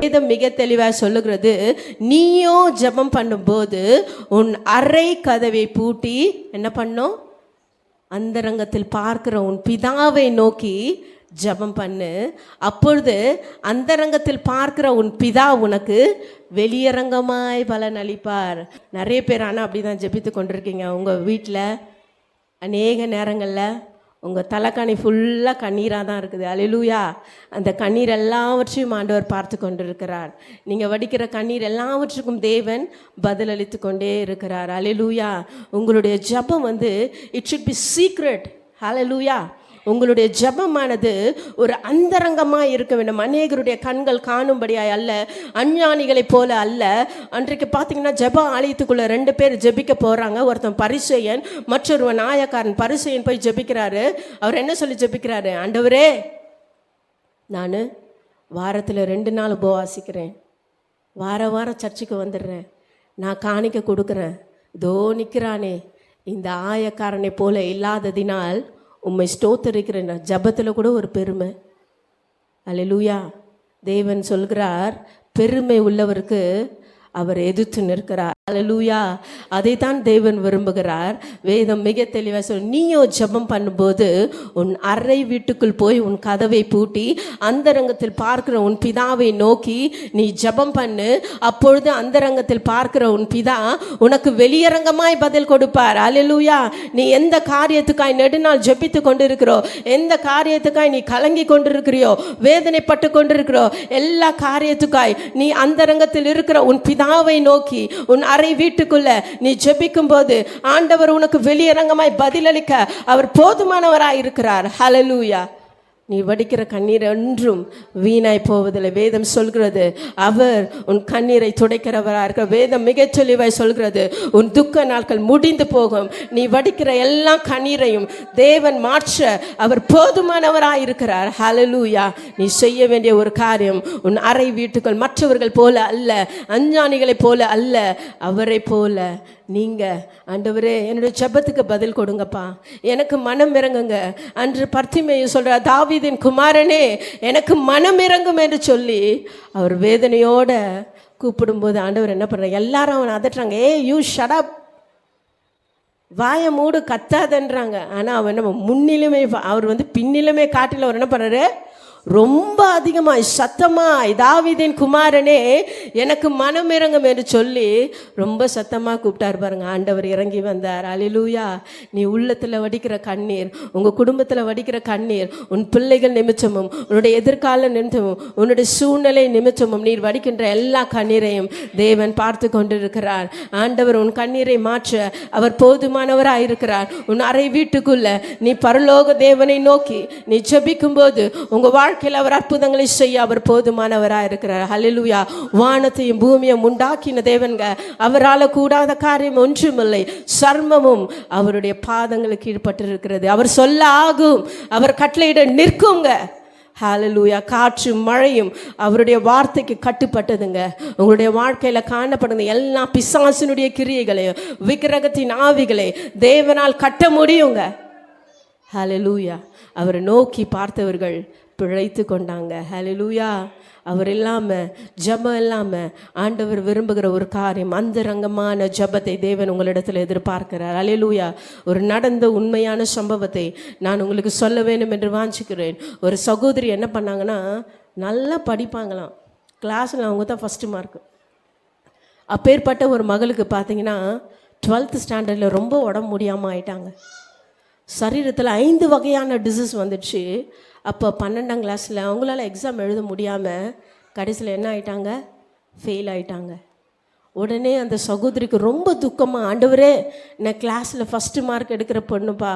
வேதம் மிக தெளிவாக சொல்லுகிறது, நீயோ ஜெபம் பண்ணும்போது உன் அறை கதவை பூட்டி என்ன பண்ணும், அந்தரங்கத்தில் பார்க்கிற உன் பிதாவை நோக்கி ஜெபம் பண்ணு. அப்பொழுது அந்தரங்கத்தில் பார்க்கிற உன் பிதா உனக்கு வெளியரங்கமாய் பலன் அளிப்பார். நிறைய பேர் ஆனால் அப்படி தான் ஜெபித்து கொண்டிருக்கீங்க. உங்கள் வீட்டில் அநேக நேரங்களில் உங்கள் தலைக்காணி ஃபுல்லாக கண்ணீராக தான் இருக்குது. அல்லேலூயா. அந்த கண்ணீர் எல்லாவற்றையும் ஆண்டவர் பார்த்து கொண்டிருக்கிறார். நீங்கள் வடிக்கிற கண்ணீர் எல்லாவற்றுக்கும் தேவன் பதிலளித்து கொண்டே இருக்கிறார். அல்லேலூயா. உங்களுடைய ஜெபம் இட் ஷுட் பி சீக்ரெட். அல்லேலூயா. உங்களுடைய ஜெபமானது ஒரு அந்தரங்கமாக இருக்க வேண்டும். அநேகருடைய கண்கள் காணும்படியாய் அல்ல, அஞ்ஞானிகளைப் போல அல்ல. அன்றைக்கு பார்த்தீங்கன்னா ஜெப ஆலயத்துக்குள்ளே 2 பேர் ஜெபிக்க போகிறாங்க. ஒருத்தன் பரிசேயன், மற்றொருவன் ஆயக்காரன். பரிசேயன் போய் ஜெபிக்கிறாரு. அவர் என்ன சொல்லி ஜெபிக்கிறாரு? ஆண்டவரே, நான் வாரத்தில் 2 நாள் உபவாசிக்கிறேன், வாரம் சர்ச்சுக்கு வந்துடுறேன், நான் காணிக்க கொடுக்குறேன். இதோ நிற்கிறானே இந்த ஆயக்காரனை போல இல்லாததினால் உம்மை ஸ்தோத்தரிக்கிறேன். ஜபத்தில் கூட ஒரு பெருமை. அல்லேலூயா. தேவன் சொல்கிறார், பெருமை உள்ளவருக்கு அவர் எதிர்த்து நிற்கிறார். அல்லேலூயா. அதை தான் தேவன் விரும்புகிறார். வேதம் மிக தெளிவாக சொல், நீயோ ஜெபம் பண்ணும்போது உன் அறை வீட்டுக்குள் போய் உன் கதவை பூட்டி அந்தரங்கத்தில் பார்க்கிற உன் பிதாவை நோக்கி நீ ஜெபம் பண்ணு. அப்பொழுது அந்தரங்கத்தில் பார்க்கிற உன் பிதா உனக்கு வெளியரங்கமாய் பதில் கொடுப்பார். அல்லேலூயா. நீ எந்த காரியத்துக்காய் நெடுநாள் ஜெபித்து கொண்டிருக்கிறோ, எந்த காரியத்துக்காய் நீ கலங்கி கொண்டிருக்கிறியோ, வேதனைப்பட்டு கொண்டிருக்கிறோ, எல்லா காரியத்துக்காய் நீ அந்தரங்கத்தில் இருக்கிற உன் பிதாவை நோக்கி உன் அறை வீட்டுக்குள்ள நீ ஜெபிக்கும் போது ஆண்டவர் உனக்கு வெளியரங்கமாய் பதிலளிக்க அவர் போதுமானவராய் இருக்கிறார். ஹல்லேலூயா. நீ வடிக்கிற கண்ணீர் என்றும் வீணாய் போவதில்லை. வேதம் சொல்கிறது, அவர் உன் கண்ணீரை துடைக்கிறவராக இருக்கிற. வேதம் மிகச் தெளிவாய் சொல்கிறது, உன் துக்க நாட்கள் முடிந்து போகும். நீ வடிக்கிற எல்லா கண்ணீரையும் தேவன் மாற்ற அவர் போதுமானவராக இருக்கிறார். ஹல்லேலூயா. நீ செய்ய வேண்டிய ஒரு காரியம், உன் அறை வீட்டுக்குள் மற்றவர்கள் போல அல்ல, அஞ்ஞானிகளைப் போல அல்ல, அவரை போல நீங்கள் ஆண்டவரே என்னுடைய ஜெபத்துக்கு பதில் கொடுங்கப்பா, எனக்கு மனம் இறங்குங்க. அன்று பர்த்திமேயு சொல்கிறார், தாவீதின் குமாரனே எனக்கு மனம் இறங்கும் என்று சொல்லி அவர் வேதனையோட கூப்பிடும்போது ஆண்டவர் என்ன பண்ணுறாங்க, எல்லாரும் அவனை அதட்டுறாங்க, யூ ஷட் அப், வாயை மூடு, கத்தாதன்றாங்க. ஆனால் அவன் என்ன முன்னிலுமே, அவர் பின்னிலுமே காட்டில் அவர் என்ன பண்ணுறாரு, ரொம்ப அதிகமாய் சத்தமாய் தாவீதின் குமாரனே எனக்கு மனம் இறங்கும் என்று சொல்லி ரொம்ப சத்தமாக கூப்பிட்டார் பாருங்க. ஆண்டவர் இறங்கி வந்தார். அல்லேலூயா. நீ உள்ளத்தில் வடிக்கிற கண்ணீர், உங்கள் குடும்பத்தில் வடிக்கிற கண்ணீர், உன் பிள்ளைகள் நிமித்தமும் உன்னுடைய எதிர்கால நிமித்தமும் உன்னுடைய சூழ்நிலை நிமித்தமும் நீர் வடிக்கின்ற எல்லா கண்ணீரையும் தேவன் பார்த்து கொண்டிருக்கிறார். ஆண்டவர் உன் கண்ணீரை மாற்ற அவர் போதுமானவராக இருக்கிறார். உன் அறை வீட்டுக்குள்ள நீ பரலோக தேவனை நோக்கி நீ ஜெபிக்கும் போது உங்கள் வாழ்க்கையில் அவர் அற்புதங்களை செய்ய அவர் போதுமானவராக இருக்கிறார். ஹல்லேலூயா. வானத்தையும் பூமியையும் உண்டாக்கின தேவன்க, அவரால் கூடாத காரியம் ஒன்றுமில்லை. சர்மமும் அவருடைய பாதங்களுக்கு கீழ்பட்டிருக்கிறது. அவர் சொல்ல ஆகும், அவர் கட்டளையிட நிற்குங்க. ஹல்லேலூயா. காற்று மழையும் அவருடைய வார்த்தைக்கு கட்டுப்பட்டதுங்க. உங்களுடைய வாழ்க்கையில் காணப்படுது எல்லா பிசாசினுடைய கிரியைகளையும் விக்கிரகத்தின் ஆவிகளை தேவனால் கட்ட முடியுங்க. ஹல்லேலூயா. அவரை நோக்கி பார்த்தவர்கள் பிழைத்து கொண்டாங்க. ஹல்லேலூயா. அவர் இல்லாமல், ஜெபம் இல்லாமல் ஆண்டவர் விரும்புகிற ஒரு காரியம், அந்தரங்கமான ஜெபத்தை தேவன் உங்களிடத்தில் எதிர்பார்க்கிறார். ஹல்லேலூயா. ஒரு நடந்த உண்மையான சம்பவத்தை நான் உங்களுக்கு சொல்ல வேண்டும் என்று வாஞ்சிக்கிறேன். ஒரு சகோதரி என்ன பண்ணாங்கன்னா, நல்லா படிப்பாங்களாம், கிளாஸில் அவங்க தான் ஃபஸ்ட்டு மார்க்கு. அப்பேற்பட்ட ஒரு மகளுக்கு பார்த்தீங்கன்னா 12th ஸ்டாண்டர்டில் ரொம்ப உடம்பு முடியாமல் ஆயிட்டாங்க. சரீரத்தில் 5 வகையான டிசீஸ் வந்துடுச்சு. அப்போ 12ஆம் கிளாஸில் அவங்களால எக்ஸாம் எழுத முடியாமல் கடைசியில் என்ன ஆயிட்டாங்க, ஃபெயில் ஆயிட்டாங்க. உடனே அந்த சகோதரிக்கு ரொம்ப துக்கமாக, ஆண்டவரே நான் கிளாஸில் ஃபஸ்ட்டு மார்க் எடுக்கிற பொண்ணுப்பா,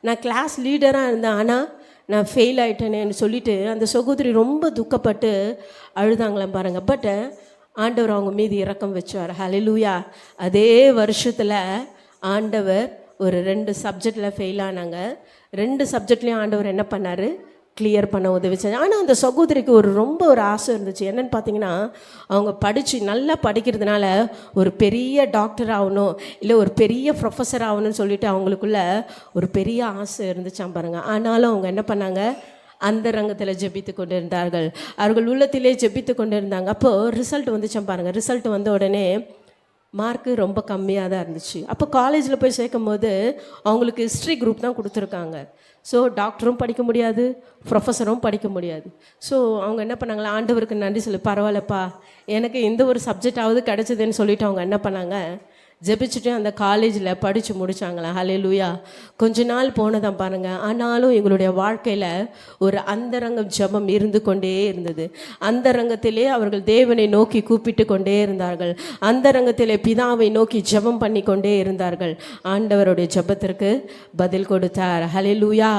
நான் கிளாஸ் லீடராக இருந்தேன், ஆனால் நான் ஃபெயில் ஆகிட்டேனேன்னு சொல்லிட்டு அந்த சகோதரி ரொம்ப துக்கப்பட்டு அழுதாங்களாம் பாருங்கள். பட் ஆண்டவர் அவங்க மீது இரக்கம் வச்சார். ஹல்லேலூயா. அதே வருஷத்தில் ஆண்டவர் ஒரு 2 சப்ஜெக்டில் ஃபெயில் ஆனாங்க. 2 சப்ஜெக்ட்லேயும் ஆண்டவர் என்ன பண்ணார், கிளியர் பண்ண உதவி செஞ்சு. ஆனால் அந்த சகோதரிக்கு ரொம்ப ஆசை இருந்துச்சு. என்னென்னு பார்த்தீங்கன்னா, அவங்க படித்து நல்லா படிக்கிறதுனால ஒரு பெரிய டாக்டர் ஆகணும், இல்லை ஒரு பெரிய ப்ரொஃபஸர் ஆகணும்னு சொல்லிட்டு அவங்களுக்குள்ள ஒரு பெரிய ஆசை இருந்துச்சான் பாருங்கள். ஆனாலும் அவங்க என்ன பண்ணாங்க, அந்தரங்கத்தில் ஜெபித்து கொண்டிருந்தார்கள். அவர்கள் உள்ளத்திலே ஜெபித்து கொண்டிருந்தாங்க. அப்போது ரிசல்ட் வந்துச்சேன் பாருங்கள். ரிசல்ட் வந்த உடனே மார்க்கு ரொம்ப கம்மியாக தான் இருந்துச்சு. அப்போ காலேஜில் போய் சேர்க்கும் போது அவங்களுக்கு ஹிஸ்ட்ரி குரூப் தான் கொடுத்துருக்காங்க. ஸோ டாக்டரும் படிக்க முடியாது, ப்ரொஃபஸரும் படிக்க முடியாது. ஸோ அவங்க என்ன பண்ணாங்களா, ஆண்டவருக்கு நன்றி சொல்லி, பரவாயில்லப்பா எனக்கு இந்த ஒரு சப்ஜெக்டாவது கிடச்சிதுன்னு சொல்லிவிட்டு அவங்க என்ன பண்ணாங்க, ஜெபிச்சுட்டு அந்த காலேஜில் படித்து முடித்தாங்களாம். ஹல்லேலூயா. கொஞ்ச நாள் போனதான் பாருங்கள். ஆனாலும் எங்களுடைய வாழ்க்கையில் ஒரு அந்தரங்கம் ஜெபம் இருந்து கொண்டே இருந்தது. அந்தரங்கத்திலே அவர்கள் தேவனை நோக்கி கூப்பிட்டு கொண்டே இருந்தார்கள். அந்தரங்கத்திலே பிதாவை நோக்கி ஜெபம் பண்ணி கொண்டே இருந்தார்கள். ஆண்டவருடைய ஜெபத்திற்கு பதில் கொடுத்தார். ஹல்லேலூயா.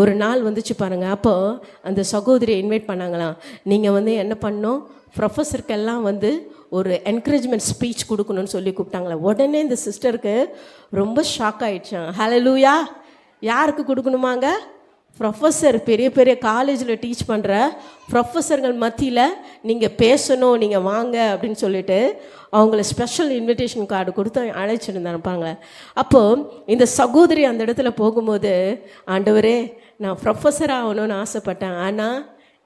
ஒரு நாள் வந்துச்சு பாருங்கள். அப்போது அந்த சகோதரியை இன்வைட் பண்ணாங்களாம். நீங்கள் என்ன பண்ணோம், ப்ரொஃபஸருக்கெல்லாம் ஒரு என்கரேஜ்மெண்ட் ஸ்பீச் கொடுக்கணும்னு சொல்லி கூப்பிட்டாங்களே. உடனே இந்த சிஸ்டருக்கு ரொம்ப ஷாக் ஆகிடுச்சான். ஹல்லேலூயா. யாருக்கு கொடுக்கணுமாங்க, ப்ரொஃபஸர், பெரிய பெரிய காலேஜில் டீச் பண்ணுற ப்ரொஃபஸர்கள் மத்தியில் நீங்கள் பேசணும், நீங்கள் வாங்க அப்படின்னு சொல்லிட்டு அவங்கள ஸ்பெஷல் இன்விடேஷன் கார்டு கொடுத்து அழைச்சிருந்தாருப்பாங்க. அப்போது இந்த சகோதரி அந்த இடத்துல போகும்போது, ஆண்டவரே நான் ப்ரொஃபஸர் ஆகணும்னு ஆசைப்பட்டேன், ஆனால்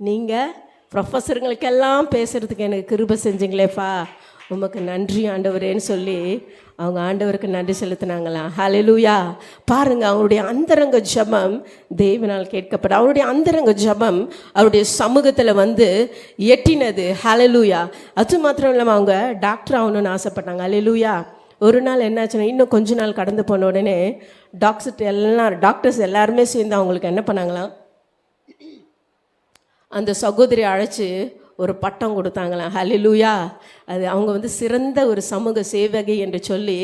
நீங்கள் ப்ரொஃபஸருங்களுக்கெல்லாம் பேசுகிறதுக்கு எனக்கு கிருபை செஞ்சிங்களேப்பா, உமக்கு நன்றி ஆண்டவரேன்னு சொல்லி அவங்க ஆண்டவருக்கு நன்றி செலுத்தினாங்களாம். ஹல்லேலூயா. பாருங்கள், அவருடைய அந்தரங்க ஜெபம் தேவனால் கேட்கப்படும். அவருடைய அந்தரங்க ஜெபம் அவருடைய சமூகத்தில் எட்டினது. ஹல்லேலூயா. அது மாத்திரம் இல்லாமல் அவங்க டாக்டர் ஆகணும்னு ஆசைப்பட்டாங்க. ஹல்லேலூயா. ஒரு நாள் என்னாச்சுன்னா, இன்னும் கொஞ்ச நாள் கடந்து போன உடனே டாக்டர்ஸ் எல்லாருமே சேர்ந்து அவங்களுக்கு என்ன பண்ணாங்களாம், அந்த சகோதரி அழைச்சி ஒரு பட்டம் கொடுத்தாங்களாம். ஹல்லேலூயா. அது அவங்க சிறந்த ஒரு சமூக சேவகி என்று சொல்லி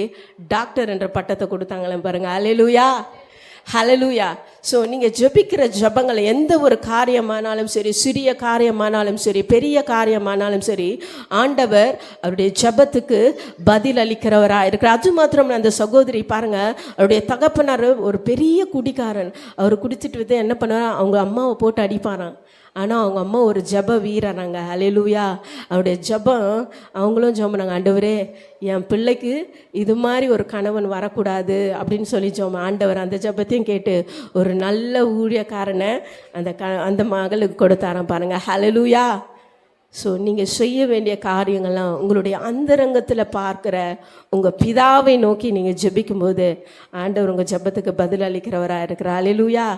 டாக்டர் என்ற பட்டத்தை கொடுத்தாங்களாம் பாருங்கள். ஹல்லேலூயா. ஹல்லேலூயா. ஸோ நீங்கள் ஜெபிக்கிற ஜெபங்கள் எந்த ஒரு காரியமானாலும் சரி, சிறிய காரியமானாலும் சரி, பெரிய காரியமானாலும் சரி, ஆண்டவர் அவருடைய ஜெபத்துக்கு பதில் அளிக்கிறவராக இருக்கிறார். அது மாத்திரம் அந்த சகோதரி பாருங்கள், அவருடைய தகப்பனார் ஒரு பெரிய குடிக்காரன். அவர் குடிச்சிட்டு என்ன பண்ணுவார், அவங்க அம்மாவை போட்டு அடிப்பாராம். ஆனால் அவங்க அம்மா ஒரு ஜெப வீரனாங்க. ஹல்லேலூயா. அவருடைய ஜெபம், அவங்களும் ஜெபம் பண்ணாங்க, ஆண்டவரே என் பிள்ளைக்கு இது மாதிரி ஒரு கணவன் வரக்கூடாது அப்படின்னு சொல்லி ஜெபம். ஆண்டவர் அந்த ஜெபத்தையும் கேட்டு ஒரு நல்ல ஊழியக்காரனை அந்த மகளுக்கு கொடுத்தாராம் பாருங்கள். ஹல்லேலூயா. ஸோ நீங்கள் செய்ய வேண்டிய காரியங்கள்லாம் உங்களுடைய அந்தரங்கத்தில் பார்க்குற உங்கள் பிதாவை நோக்கி நீங்கள் ஜெபிக்கும்போது ஆண்டவர் உங்கள் ஜெபத்துக்கு பதில் அளிக்கிறவராக இருக்கிறார். ஹல்லேலூயா.